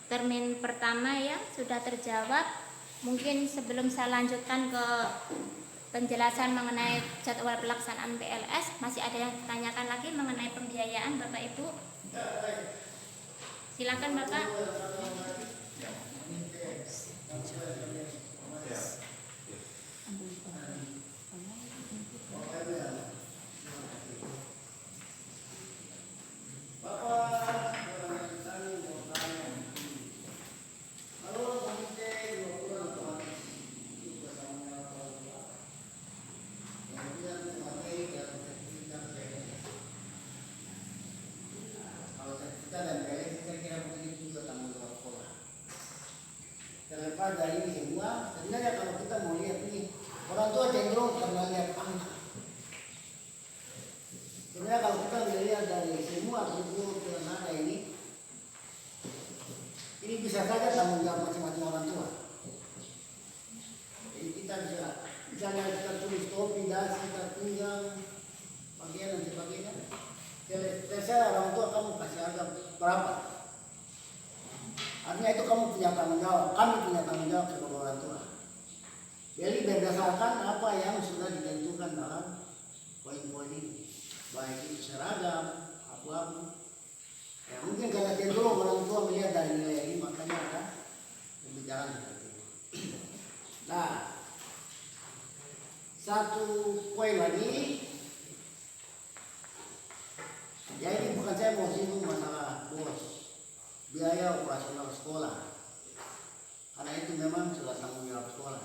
termin pertama ya sudah terjawab. Mungkin sebelum saya lanjutkan ke penjelasan mengenai jadwal pelaksanaan BLS, masih ada yang ditanyakan lagi mengenai pembiayaan Bapak Ibu? Silakan Bapak. Terlepas dari ini semua, sebenarnya kalau kita mau lihat ini, orang tua cenderung karena lihat angka. Sebenarnya kalau kita melihat dari semua buku yang ada ini bisa saja tanggung jawab masing-masing orang tua. Jadi kita bisa, misalnya kita tulis topi, dasi, tunjang, bagian dan sebagainya. Terserah orang tua kamu kasih harga berapa. Artinya itu kamu punya tanggung jawab, kami punya tanggung jawab sebagai orang tua. Jadi berdasarkan apa yang sudah ditentukan dalam poin-poin ini, baik itu seragam, abu-abu. Ya mungkin karena cenderung orang tua melihat dari nilai ini, makanya ada pembicaraan seperti itu. Nah, satu poin lagi, ya ini bukan saya mau singgung masalah bos. Biaya operasional sekolah, karena itu memang sudah tanggung jawab sekolah.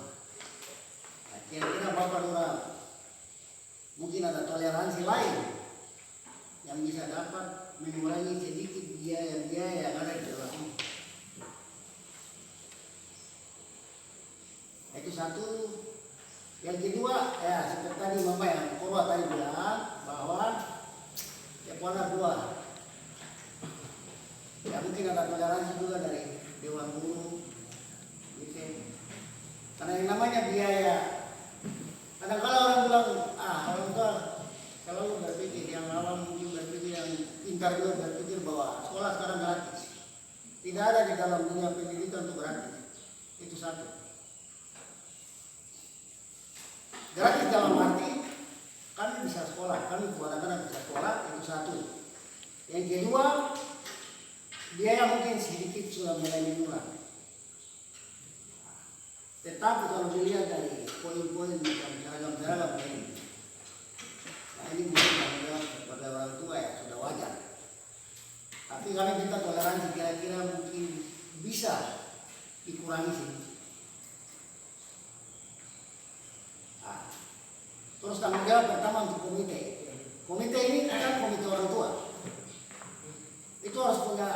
Nah, kira-kira Bapak Lurah mungkin ada toleransi lain yang bisa dapat mengurangi sedikit biaya-biaya yang ada di dalam ini. Itu satu. Yang kedua, ya seperti tadi Mama yang Korwa tadi bilang bahwa ya pola dua. Ya mungkin ada toleransi juga dari Dewan Guru gitu. Karena yang namanya biaya, kadang-kadang orang bilang, orang tua selalu berpikir, yang awam mungkin berpikir, yang pintar juga berpikir bahwa sekolah sekarang gratis. Tidak ada di dalam dunia pendidikan untuk gratis. Itu satu. Gratis dalam arti kami bisa sekolah, kami buat anak-anak bisa sekolah, itu satu. Yang kedua, biaya mungkin sedikit sudah mulai menurun. Tetapi kalau dilihat dari poin-poin macam seragam-seragam ini, nah ini mungkin tanggung sebagai orang tua ya sudah wajar. Tapi kami minta toleransi kira-kira mungkin bisa dikurangi sedikit. Nah, terus tanggung jawab pertama untuk komite. Komite ini kan komite orang tua. Itu harus punya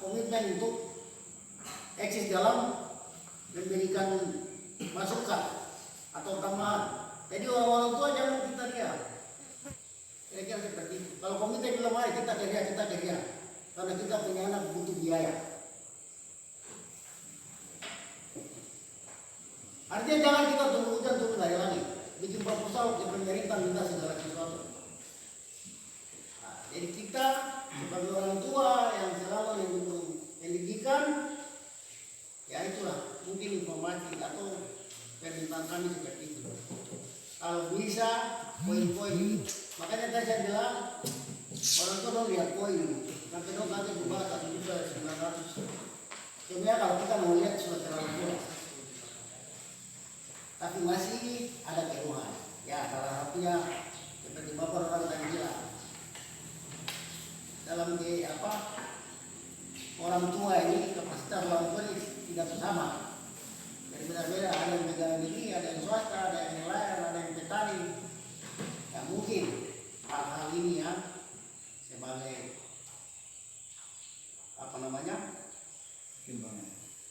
komitmen untuk eksis dalam memberikan masukan atau tambahan. Jadi orang tua jangan kita diam. Kira-kira seperti itu. Kalau komite bilang ayo kita kerja, karena kita punya anak butuh biaya. Artinya jangan kita tunggu hujan turun dari langit, bikin proposal ke pemerintah minta segala sesuatu. Nah, jadi kita sebagai orang tua yang selalu mendukung pendidikan, ya itulah mungkin informasi atau permintaan kami seperti itu. Kalau bisa poin-poin ini, makanya tadi saya bilang orang tua dong lihat poin ini. Sampai dong nanti berubah 1.900. Sebenarnya kalau kita mau lihat sudah terlalu kurang, tapi masih ada keluhan. Ya salah satunya seperti Bapak orang tadi bilang, dalam orang tua ini kapasitas orang tua ini tidak sama. Jadi beda-beda, ada yang negara negeri, ada yang swasta, ada yang nelayan, ada yang petani. Ya mungkin hal-hal ini ya sebagai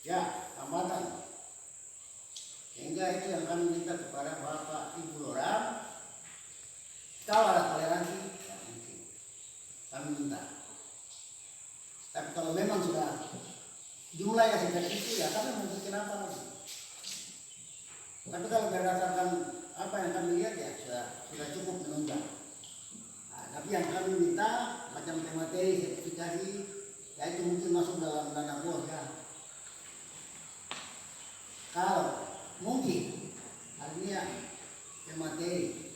ya hambatan. Sehingga itu yang kami minta kepada Bapak Ibu Lurah, kalau ada toleransi, ya mungkin kami minta. Tapi kalau memang sudah jumlahnya seperti itu, ya kami mungkin kenapa lagi. Tapi kalau berdasarkan apa yang kami lihat, ya sudah cukup menunjang. Nah, tapi yang kami minta macam materi sertifikasi, ya itu mungkin masuk dalam dana bos ya. mungkin artinya yang materi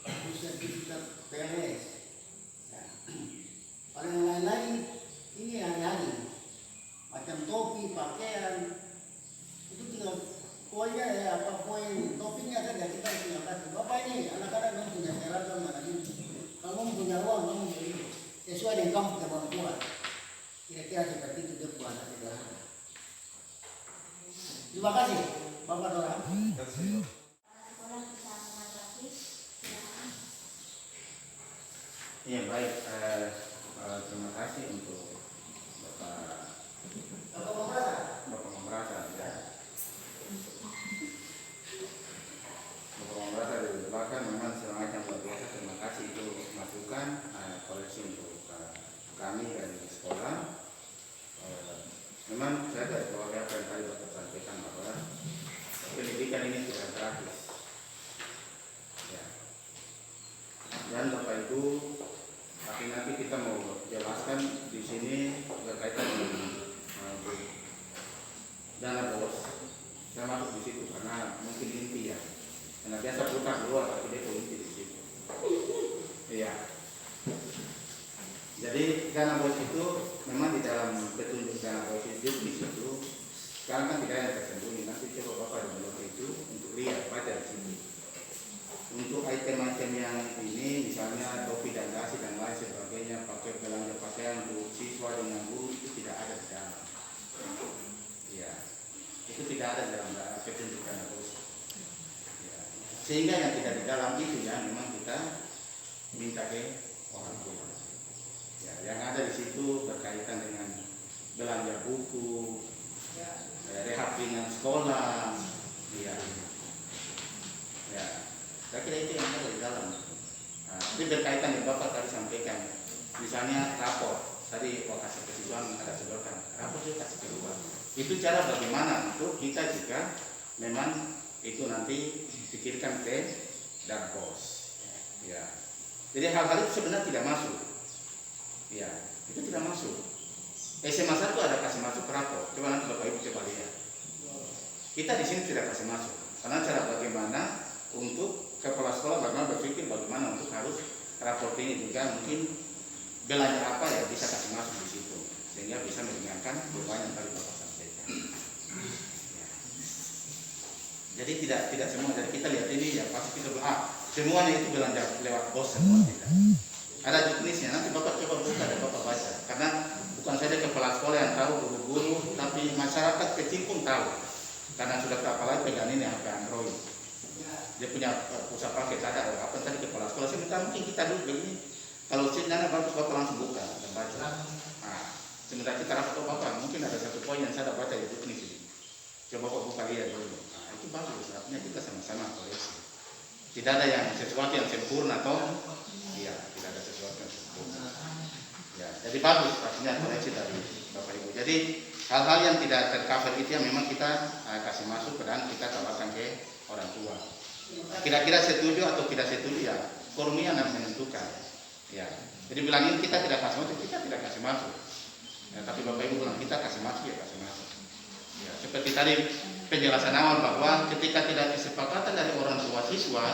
terus sertifikat PNS ya. Kalau yang lain-lain ini hari-hari macam topi, pakaian itu tinggal poinnya ya, apa poin topinya saja kita tinggal kasih. Bapak ini anak-anak kamu punya seragam mana ini, kamu punya uang kamu beli sesuai dengan kamu kemampuan. Kira-kira seperti itu dia buat sederhana. Terima kasih Bapak Dora. Sekolah bisa menanggapi. Silakan. Iya baik, terima kasih untuk Bapak Bapak Bapak. Bapak Membrasa ya. Bapak Membrasa dari belakang memang semangatnya luar biasa. Terima kasih itu masukan koreksi untuk kami dari sekolah. Memang saya dari keluarga apa yang tadi Bapak sampaikan bahwa pendidikan ini tidak gratis. Ya. Dan Bapak Ibu, tapi nanti kita mau jelaskan di sini berkaitan dengan dana bos. Saya masuk di situ karena mungkin inti ya. Karena biasa putar luar tapi dia inti di situ. Iya. Jadi dana bos itu memang di dalam petunjuk dana bos itu di situ. Sekarang kan tidak ada tersembunyi. Nanti coba Bapak download itu untuk lihat baca di sini. Untuk item-item yang ini misalnya topi dan dasi dan lain sebagainya, pakai belanja pakaian untuk siswa dengan guru itu tidak ada di dalam. Ya, itu tidak ada dalam petunjuk dana bos. Ya. Sehingga yang tidak di dalam itu ya memang kita minta ke orang tua. Ya, yang ada di situ berkaitan dengan belanja buku, rehab ringan sekolah, ya. Ya. Saya kira itu yang ada di dalam. Ini berkaitan yang Bapak tadi sampaikan. Misalnya rapor. Tadi Pak kasih kesiswaan ada sebutkan. Rapor juga kasih keluar. Itu cara bagaimana untuk kita juga memang itu nanti pikirkan ke dan pos. Ya. Jadi hal-hal itu sebenarnya tidak masuk. Ya, itu tidak masuk. SMA 1 ada kasih masuk rapor. Coba nanti Bapak Ibu coba lihat. Kita di sini tidak kasih masuk. Karena cara bagaimana untuk kepala sekolah bagaimana berpikir bagaimana untuk harus raport ini juga mungkin belanja apa ya bisa kasih masuk di situ sehingga bisa meringankan beban yang tadi Bapak sampaikan. Ya. Jadi tidak semua dari kita lihat ini ya pasti kita semuanya itu belanja lewat bos semua tidak. Ada jenisnya nanti Bapak coba buka dan Bapak baca karena bukan saja kepala sekolah yang tahu guru-guru tapi masyarakat kecil pun tahu karena sudah apalagi pegang ini HP Android. Dia punya pusat paket ada apa tadi kepala sekolah saya minta mungkin kita dulu begini kalau sinyalnya bagus Bapak langsung buka dan baca. Sementara kita rapat Bapak mungkin ada satu poin yang saya baca di buku ini. Coba Bapak buka lihat dulu. Itu bagus artinya kita sama-sama koreksi. Tidak ada yang sesuatu yang sempurna atau iya tidak ada sesuatu yang sempurna. Ya jadi bagus artinya koreksi dari Bapak Ibu. Jadi hal-hal yang tidak tercover itu yang memang kita kasih masuk dan kita tawarkan ke orang tua. Kira-kira setuju atau tidak setuju ya forumnya yang menentukan ya jadi bilangin kita tidak kasih masuk kita tidak kasih masuk ya, tapi Bapak Ibu bilang kita kasih masuk ya kasih masuk ya seperti tadi penjelasan awal bahwa ketika tidak kesepakatan dari orang tua siswa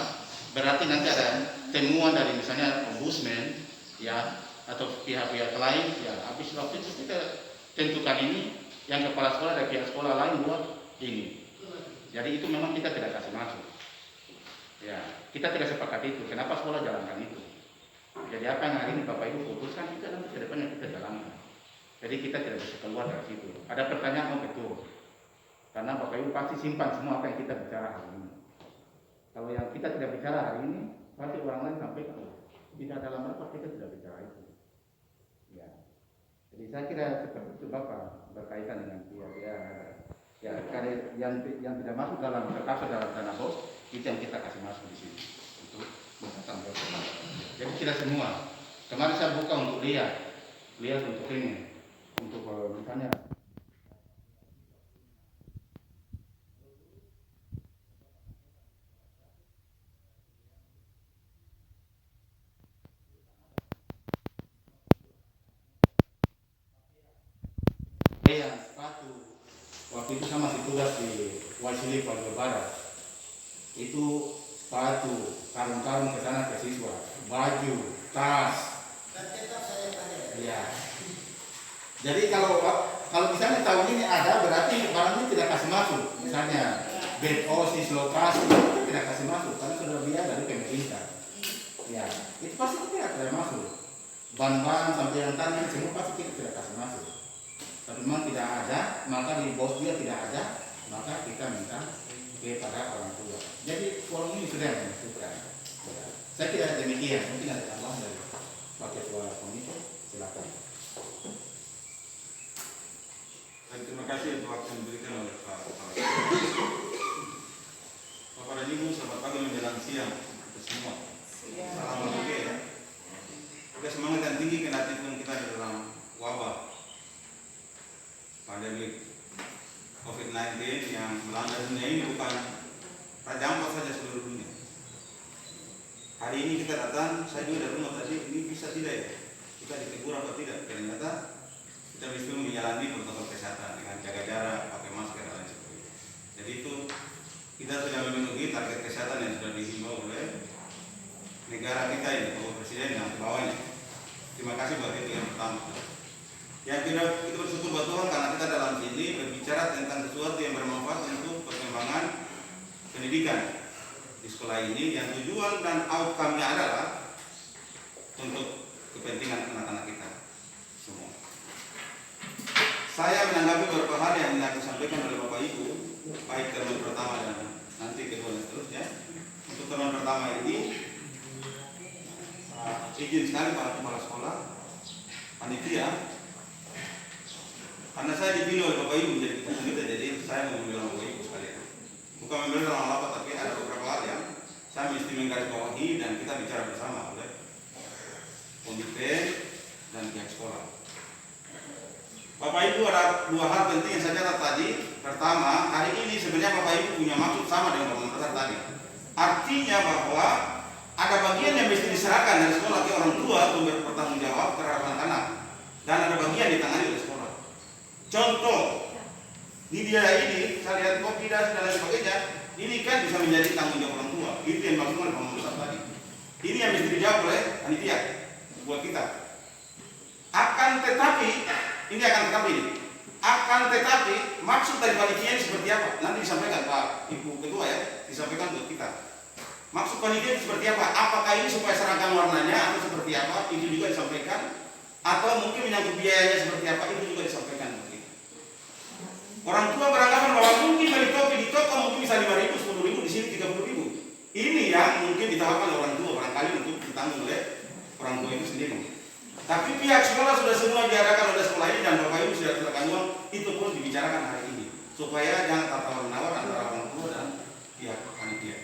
berarti nanti ada temuan dari misalnya ombudsman ya atau pihak-pihak lain ya habis waktu itu kita tentukan ini yang kepala sekolah dan pihak sekolah lain buat ini jadi itu memang kita tidak kasih masuk. Ya, kita tidak sepakat itu. Kenapa sekolah jalankan itu? Jadi apa yang hari ini Bapak Ibu putuskan kita nanti ke depannya kita jalankan. Jadi kita tidak bisa keluar dari situ. Ada pertanyaan betul. Karena Bapak Ibu pasti simpan semua apa yang kita bicara hari ini. Kalau yang kita tidak bicara hari ini, pasti orang lain sampaikan. Tidak dalam rapat kita tidak bicara itu. Ya. Jadi saya kira seperti itu Bapak berkaitan dengan pihak-pihak ya karena yang tidak masuk dalam terkasar dalam dana bos itu yang kita kasih masuk di sini untuk menetapkan. Jadi tidak semua. Kemarin saya buka untuk lihat untuk ini untuk misalnya sepatu waktu itu saya masih tugas di Wasili Papua Barat. Itu sepatu, karung-karung ke sana ke siswa, baju, tas. Dan tetap saya tanya. Iya. Jadi kalau misalnya tahun ini ada, berarti barang ini tidak kasih masuk. Misalnya bed osis, lokasi itu tidak kasih masuk karena sudah biaya dari pemerintah. Ya, itu pasti tidak masuk. Ban-ban sampai yang tadi semua pasti kita tidak kasih masuk. Tapi memang tidak ada, maka di bos dia tidak ada, maka kita minta kepada orang tua. Jadi forum ini sudah menentukan. Saya tidak demikian, mungkin ada tambahan dari Wakil Ketua Komite, silakan. Terima kasih untuk waktu yang diberikan oleh Pak Kepala. Bapak dan Ibu, selamat pagi menjelang siang kita semua. Salam olahraga ya. Kita semangat dan tinggi kendati kita di dalam wabah pandemi COVID-19 yang melanda dunia ini bukan Raja Ampat saja seluruh dunia. Hari ini kita datang, saya juga dari rumah tadi, ini bisa tidak ya? Kita ditegur apa tidak? Ternyata kita bisa menjalani protokol kesehatan dengan jaga jarak, pakai masker dan lain sebagainya. Jadi itu kita sudah memenuhi target kesehatan yang sudah dihimbau oleh negara kita ini, Bapak Presiden dan bawahnya. Terima kasih buat itu yang pertama. Yang kita bersyukur buat Tuhan karena kita dalam sini berbicara tentang sesuatu yang bermanfaat untuk perkembangan pendidikan di sekolah ini, yang tujuan dan outcome-nya adalah untuk kepentingan anak-anak kita semua. Saya menanggapi beberapa hal yang disampaikan oleh Bapak Ibu, baik teman pertama dan nanti kedua dan seterusnya. Untuk teman pertama ini, izin sekali para kepala sekolah, panitia, karena saya dipilih oleh Bapak Ibu menjadi ketua komite, jadi saya mau membilang Bapak Ibu sekalian. Bukan membilang apa-apa, tapi ada beberapa hal yang saya mesti menggarisbawahi dan kita bicara bersama oleh komite dan pihak sekolah. Bapak Ibu, ada dua hal penting yang saya catat tadi. Pertama, hari ini sebenarnya Bapak Ibu punya maksud sama dengan Bapak tadi. Artinya bahwa ada bagian yang mesti diserahkan dari sekolah ke orang tua untuk bertanggung jawab terhadap anak-anak, dan ada bagian ditangani oleh sekolah. Contoh, di biaya ini, saya lihat kopi dan lain sebagainya, ini kan bisa menjadi tanggung jawab orang tua. Itu yang maksud oleh Bapak tadi. Ini yang mesti dijawab oleh panitia buat kita. Akan tetapi maksud dari panitia ini seperti apa? Nanti disampaikan Pak Ibu Ketua ya, disampaikan buat kita. Maksud panitia itu seperti apa? Apakah ini supaya seragam warnanya atau seperti apa? Itu juga disampaikan. Atau mungkin menyangkut biayanya seperti apa? Itu juga disampaikan buat kita. Orang tua beranggapan bahwa mungkin beli topi di toko mungkin bisa 5.000, 10.000, di sini 30.000. Ini yang mungkin ditawarkan oleh orang tua barangkali untuk ditanggung oleh orang tua itu sendiri. Tapi pihak sekolah sudah semua diadakan oleh sekolah ini dan Bapak Ibu sudah serahkan uang, itu pun dibicarakan hari ini supaya jangan tawar-menawar antara orang tua dan pihak panitia.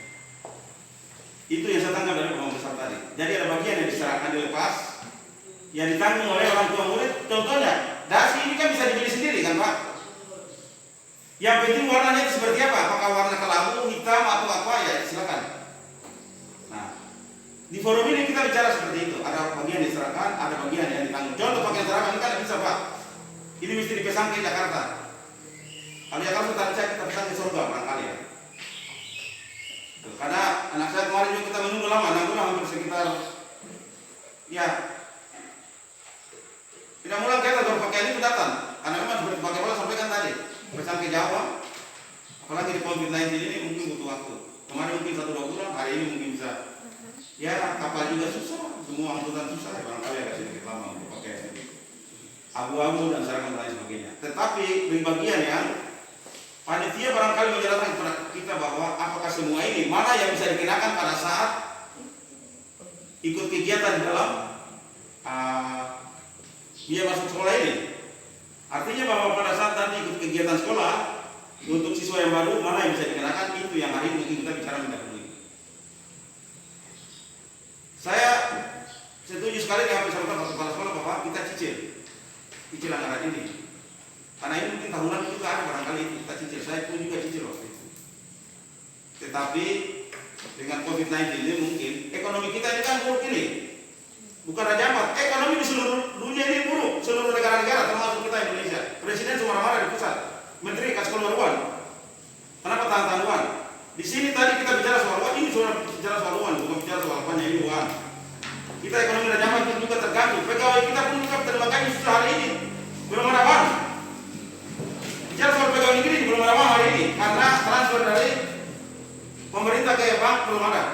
Itu yang saya tangkap dari Bapak Besar tadi. Jadi ada bagian yang diserahkan dilepas, yang ditanggung oleh orang tua murid. Contohnya, dasi ini kan bisa dibeli sendiri kan Pak? Yang penting warnanya itu seperti apa? Apakah warna kelabu, hitam atau apa ya silakan. Nah, di forum ini kita bicara seperti itu. Ada bagian yang diserahkan, ada bagian yang ditanggung. Contoh pakaian seragam ini kan bisa Pak. Ini mesti dipesan ke Jakarta. Kalau Jakarta kita pesan ke Surga barangkali ya. Karena anak saya kemarin juga kita menunggu lama, hampir sekitar ya tidak mulai kita berpakaian itu datang. Karena memang seperti pakai bola sampaikan tadi, pesan ke Jawa, apalagi di COVID-19 ini mungkin butuh waktu. Kemarin mungkin 1-2 bulan, hari ini mungkin bisa. Ya kapal juga susah, semua angkutan susah, barangkali agak sedikit lama untuk pakai abu-abu dan seragam dan lain sebagainya. Tetapi di bagian yang panitia barangkali menjelaskan kepada kita bahwa apakah semua ini mana yang bisa dikenakan pada saat ikut kegiatan di dalam dia masuk sekolah ini. Artinya bahwa pada saat nanti ikut kegiatan sekolah untuk siswa yang baru mana yang bisa dikenakan, itu yang hari ini kita bicara mendahului. Saya setuju sekali dengan bersama kepala sekolah bahwa kita cicil anggaran ini. Karena ini mungkin tahunan juga ada barangkali itu kita cicil. Saya pun juga cicil waktu itu. Tetapi dengan COVID-19 ini mungkin ekonomi kita ini kan buruk ini. Bukan Raja Ampat, ekonomi di seluruh dunia ini buruk. Seluruh negara-negara termasuk kita Indonesia. Presiden cuma marah di pusat. Menteri kasih karena transfer dari pemerintah ke bank belum ada.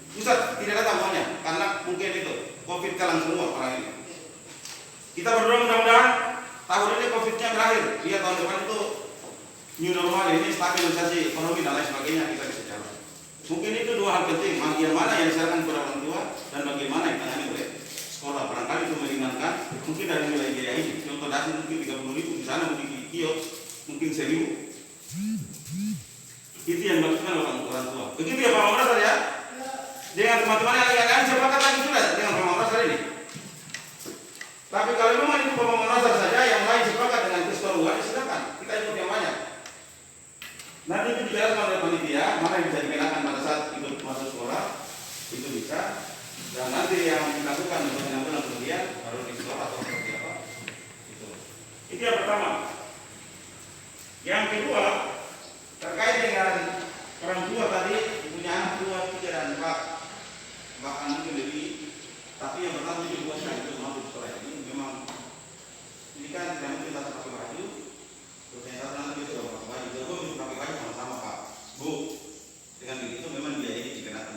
Pusat tidak datang uangnya karena mungkin itu COVID kalang semua orang ini. Kita berdoa mudah-mudahan tahun ini COVID-nya berakhir. Lihat tahun depan itu new normal ini, stabilisasi ekonomi dan lain sebagainya kita bisa jalan. Mungkin itu dua hal penting, bagian mana yang diserahkan kepada orang tua dan bagaimana yang ditangani oleh sekolah. Barangkali itu meringankan mungkin dari nilai biaya ini. Contoh dasar mungkin 30.000, di sana mungkin di kios mungkin 1.000. Itu yang dilakukan oleh orang tua. Begitu ya Pak Maulana ya. Dengan teman-teman yang sepakat lagi sudah dengan Pak Maulana ini. Tapi kalau memang itu Pak Maulana saja, yang lain sepakat dengan keseluruhan, silakan kita ikut yang banyak. Nanti itu dijelaskan oleh panitia mana yang bisa dikenakan pada saat ikut masuk sekolah itu bisa. Dan nanti yang dilakukan untuk penampilan kemudian harus di sekolah atau seperti apa. Itu yang pertama. Yang kedua terkait dengan orang tua tadi punya anak 2, 3 dan 4 bahkan mungkin lebih. Tapi yang pertama itu buat saya itu mampu sekolah ini memang ini kan tidak mungkin kita pakai baju. Terus yang satu nanti itu pakai baju, itu pakai baju sama-sama Pak Bu. Dengan begitu memang dia ini dikenakan.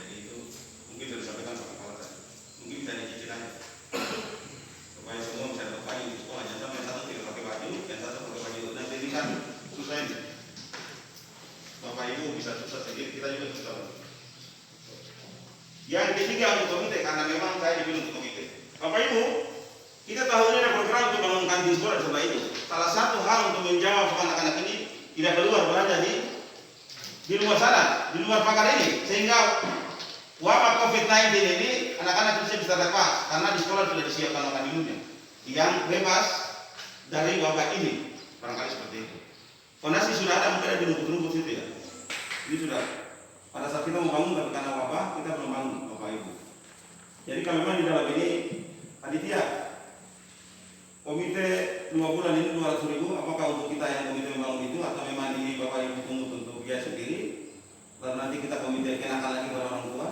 Jadi itu mungkin sudah disampaikan Pak Kepala tadi. Mungkin bisa dicicil aja supaya semua bisa dapat baju di sekolah. Jangan sampai yang satu tidak pakai baju, yang satu pakai baju. Nanti ini kan susah ini. Bapak Ibu bisa susah sedikit, kita juga susah. Yang ketiga untuk komite, karena memang saya dipilih untuk komite. Bapak Ibu, kita tahun ini ada program untuk bangun kantin sekolah di sebelah itu. Salah satu hal untuk menjawab anak-anak ini tidak keluar belanja di luar sana, di luar pagar ini, sehingga wabah COVID-19 ini anak-anak bisa lepas karena di sekolah sudah disiapkan makan minumnya yang bebas dari wabah ini, barangkali seperti itu. Fondasi sudah ada, mungkin ada di rumput-rumput situ ya. Ini sudah. Pada saat kita membangun tapi karena wabah kita belum bangun Bapak Ibu. Jadi kalau memang di dalam ini panitia komite 2 bulan ini 200.000, apakah untuk kita yang komite membangun itu atau memang ini Bapak Ibu tunggu untuk biaya sendiri? Lalu nanti kita komite kenakan lagi kepada orang tua.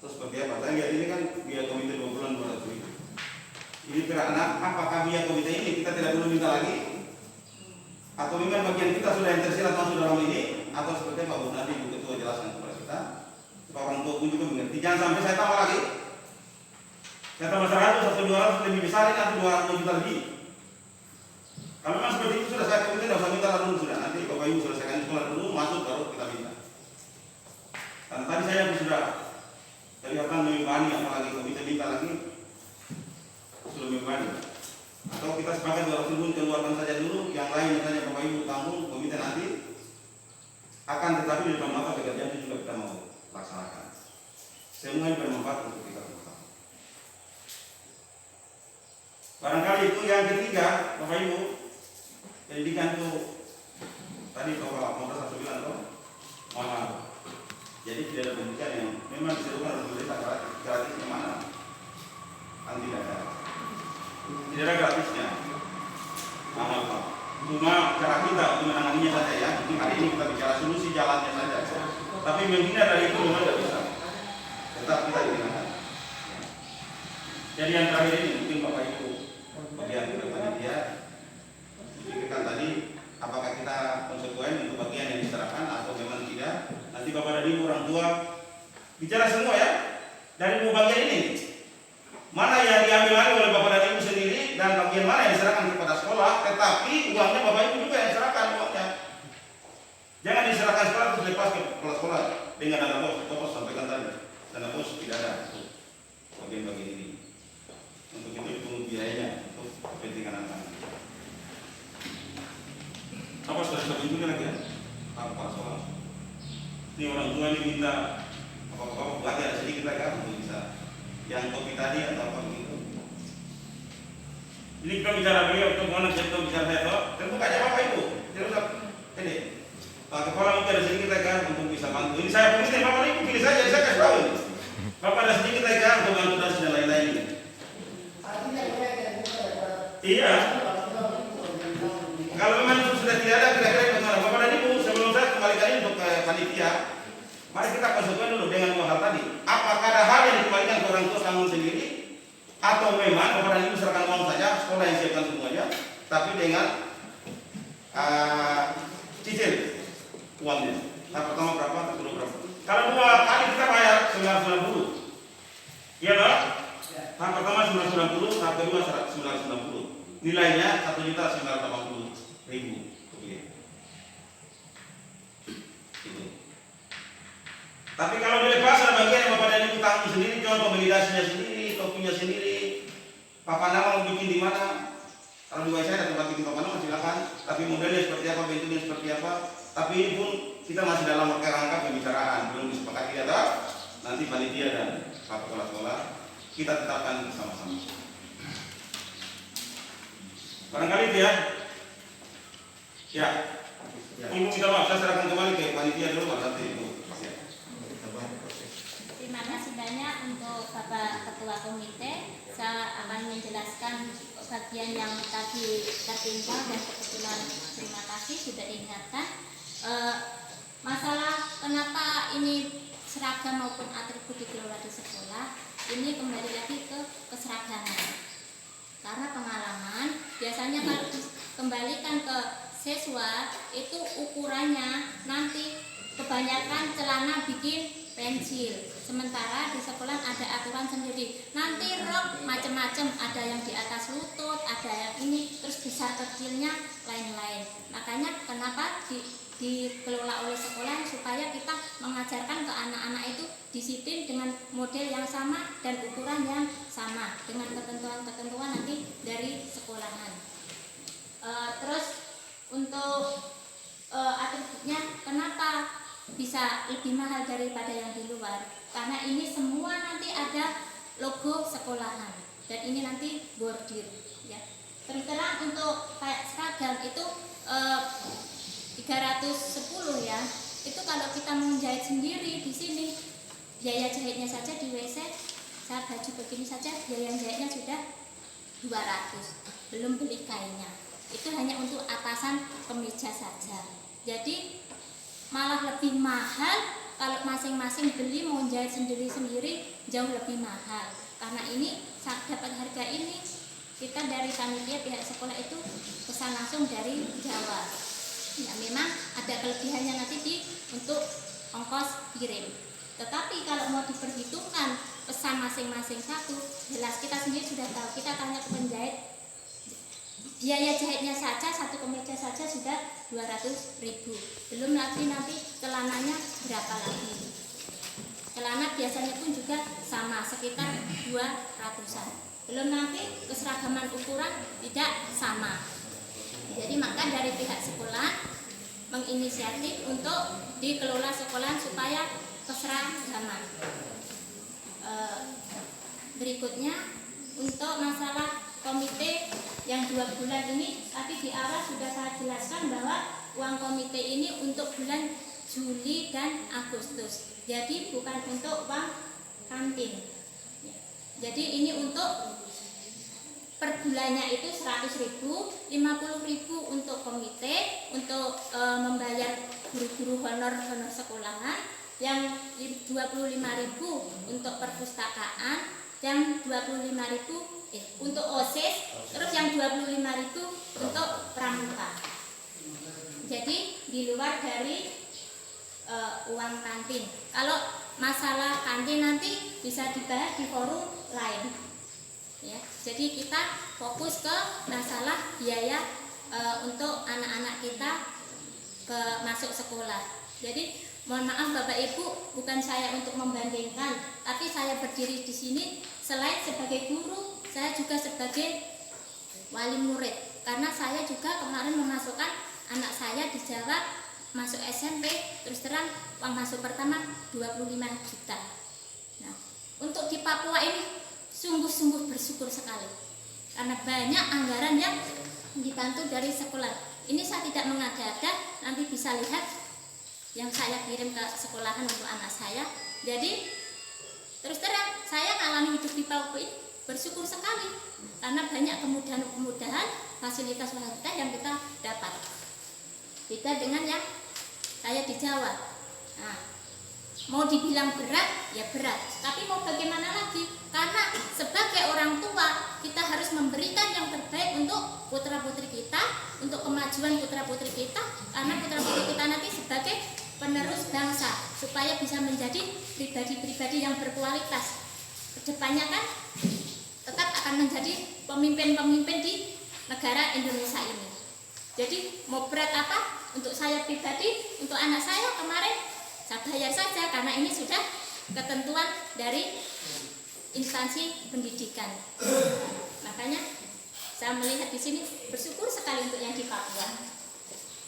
Terus seperti apa? Saya lihat ini kan biaya komite 2 bulan 200.000. Ini karena apakah biaya komite ini kita tidak perlu minta lagi? Atau memang bagian kita sudah yang tersirat masuk dalam ini? Atau seperti apa Bu? Nanti Bu Ketua jelaskan kepada kita supaya orang tua pun juga mengerti. Jangan sampai saya tambah lagi. Saya tambah 100 atau 200 lebih besar ini atau 200 juta lebih. Kalau memang seperti itu sudah saya komite tidak usah minta dulu sudah. Nanti Bapak Ibu selesaikan sekolah dulu masuk baru kita minta. Dan tadi saya sudah kelihatan membebani apalagi komite minta lagi sudah membebani. Atau kita sepakat 200.000 keluarkan saja dulu, yang lain misalnya Bapak Ibu tanggung komite nanti. Akan tetapi di depan mata pekerjaan itu juga kita mau laksanakan. Semuanya bermanfaat untuk kita semua. Barangkali itu yang ketiga, Bapak Ibu, pendidikan itu tadi Bapak Maulana bilang toh, mahal. Jadi tidak ada pendidikan yang memang diserukan oleh pemerintah gratis yang mana? Kan tidak ada. Tidak ada gratisnya. Mahal Pak. Cuma cara kita untuk menanganinya saja ya. Mungkin hari ini kita bicara solusi jalannya saja. Tapi menghindar dari itu memang tidak bisa. Tetap kita digunakan. Jadi yang terakhir ini mungkin Bapak Ibu bagian panitia pikirkan tadi apakah kita konsekuen untuk bagian yang diserahkan atau memang tidak. Nanti Bapak dan Ibu orang tua bicara semua ya dari dua bagian ini. Mana yang diambil alih oleh Bapak dan Ibu sendiri dan bagian mana yang diserahkan kepada sekolah, tetapi uangnya Bapak Ibu juga yang diserahkan uangnya. Jangan diserahkan sekolah terus lepas ke kepala sekolah dengan dana bos. Bapak sampaikan tadi, dana bos tidak ada untuk bagian-bagian ini. Untuk itu dipungut biayanya untuk kepentingan anak-anak. Apa sudah tunjukkan lagi ya? Kepala sekolah. Ini orang tua ini minta apa-apa buat ada sedikit lagi untuk bisa yang kopi tadi atau apa begitu. Ini kita bicara beliau untuk mana kita bicara saya toh. Terbuka aja Bapak Ibu. Tidak usah ini. Pak Kepala mungkin ada sedikit lagi untuk bisa bantu. Ini saya komite Bapak Ibu pilih saja. Saya kasih tahu ini. Bapak ada sedikit lagi untuk bantu dan lain-lain ini. Iya. Kalau memang itu sudah tidak ada kira-kira bagaimana Bapak dan Ibu sebelum saya kembalikan ini untuk panitia. Mari kita konsekuen dulu dengan dua hal tadi. Apakah ada hal yang dikembalikan ke orang tua tanggung sendiri, atau memang Bapak dan Ibu serahkan uang saja, sekolah yang siapkan semuanya, tapi dengan cicil. uangnya. Tahap pertama berapa, tahap kedua berapa. Kalau 2 kali kita bayar 990. Iya toh? Tahap pertama 990, tahap kedua 990. Nilainya 1.980.000 rupiah. Gitu. Tapi kalau dilepas ada bagian yang Bapak Dhani tanggung sendiri, contoh beli dasinya sendiri, topinya sendiri, papan nama mau bikin di mana. Kalau di saya ada tempat bikin papan nama silakan. Tapi modelnya seperti apa, bentuknya seperti apa. Tapi ini pun kita masih dalam rangka pembicaraan, belum disepakati ada. Nanti panitia dan Pak Kepala Sekolah kita tetapkan bersama-sama. Barangkali itu ya. Ya. Ibu minta maaf, saya serahkan kembali ke panitia dulu Pak nanti Ibu. Terima kasih banyak untuk Bapak Ketua Komite. Saya akan menjelaskan bagian yang tadi tertinggal dan kebetulan terima kasih sudah diingatkan. Masalah kenapa ini seragam maupun atribut dikelola di sekolah, ini kembali lagi ke keseragaman. Karena pengalaman biasanya kalau dikembalikan ke siswa itu ukurannya nanti kebanyakan celana bikin pensil, sementara di sekolah ada aturan sendiri. Nanti rok macam-macam, ada yang di atas lutut, ada yang ini, terus besar kecilnya lain-lain. Makanya kenapa dikelola oleh sekolah supaya kita mengajarkan ke anak-anak itu disiplin dengan model yang sama dan ukuran yang sama dengan ketentuan-ketentuan nanti dari sekolahan. Terus untuk atributnya kenapa bisa lebih mahal daripada yang di luar? Karena ini semua nanti ada logo sekolahan dan ini nanti bordir ya. Terus terang untuk kayak seragam itu 310 ya. Itu kalau kita menjahit sendiri di sini biaya jahitnya saja di WC saya baju begini saja biaya jahitnya sudah 200, belum beli kainnya. Itu hanya untuk atasan kemeja saja. Jadi malah lebih mahal kalau masing-masing beli mau jahit sendiri-sendiri jauh lebih mahal. Karena ini saat dapat harga ini kita dari panitia pihak sekolah itu pesan langsung dari Jawa. Ya memang ada kelebihannya nanti untuk ongkos kirim. Tetapi kalau mau diperhitungkan pesan masing-masing satu, jelas kita sendiri sudah tahu. Kita tanya ke penjahit, biaya jahitnya saja satu kemeja saja sudah 200.000. Belum lagi nanti celananya berapa lagi. Celana biasanya pun juga sama sekitar 200-an. Belum nanti keseragaman ukuran tidak sama. Jadi maka dari pihak sekolah menginisiatif untuk dikelola sekolah supaya keseragaman. Berikutnya untuk masalah komite yang 2 bulan ini, tapi di awal sudah saya jelaskan bahwa uang komite ini untuk bulan Juli dan Agustus. Jadi bukan untuk uang kantin. Jadi ini untuk per bulannya itu 100.000, 50.000 untuk komite, untuk membayar guru-guru honor sekolahan, yang 25.000 untuk perpustakaan, yang 25.000 untuk OSIS, terus yang 25.000 untuk pramuka. Jadi di luar dari uang kantin. Kalau masalah kantin nanti bisa dibahas di forum lain. Ya, jadi kita fokus ke masalah biaya untuk anak-anak kita ke masuk sekolah. Jadi mohon maaf Bapak Ibu, bukan saya untuk membandingkan, tapi saya berdiri di sini selain sebagai guru, saya juga sebagai wali murid. Karena saya juga kemarin memasukkan anak saya di Jawa masuk SMP, terus terang uang masuk pertama 25 juta. Nah, untuk di Papua ini sungguh-sungguh bersyukur sekali karena banyak anggaran yang dibantu dari sekolah. Ini saya tidak mengada-ada, nanti bisa lihat yang saya kirim ke sekolahan untuk anak saya. Jadi terus terang saya mengalami hidup di Papua ini bersyukur sekali karena banyak kemudahan-kemudahan fasilitas yang kita dapat. Beda dengan yang saya di Jawa. Nah, mau dibilang berat, ya berat. Tapi mau bagaimana lagi? Karena sebagai orang tua, kita harus memberikan yang terbaik untuk putra-putri kita, untuk kemajuan putra-putri kita. Karena putra-putri kita nanti sebagai supaya bisa menjadi pribadi-pribadi yang berkualitas. Kedepannya kan tetap akan menjadi pemimpin-pemimpin di negara Indonesia ini. Jadi mau berat apa untuk saya pribadi, untuk anak saya kemarin saya bayar saja karena ini sudah ketentuan dari instansi pendidikan. Makanya saya melihat di sini bersyukur sekali untuk yang di Papua.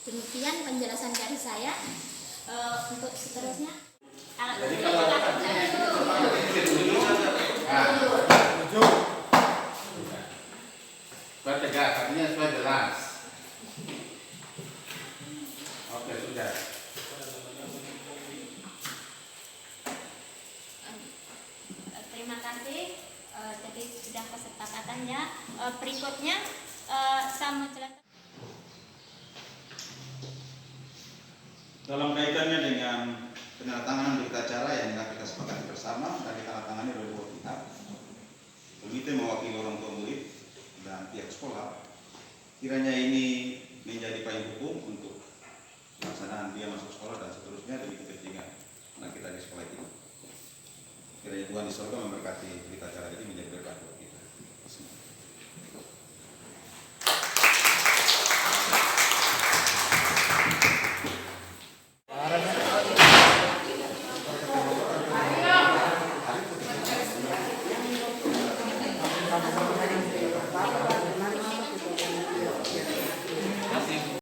Demikian penjelasan dari saya. Untuk seterusnya, Jadi kalau supaya tegas, artinya supaya jelas. Oke, sudah. Terima kasih. Jadi sudah kesepakatannya. Berikutnya saya mau jelaskan. Dalam kaitannya dengan penandatanganan berita acara yang telah kita sepakati bersama dan ditandatangani oleh dua pihak, komite mewakili orang tua murid dan pihak sekolah, kiranya ini menjadi payung hukum untuk pelaksanaan dia masuk sekolah dan seterusnya demi kepentingan anak kita di sekolah ini. Kiranya Tuhan di surga memberkati berita acara ini menjadi berkat buat kita.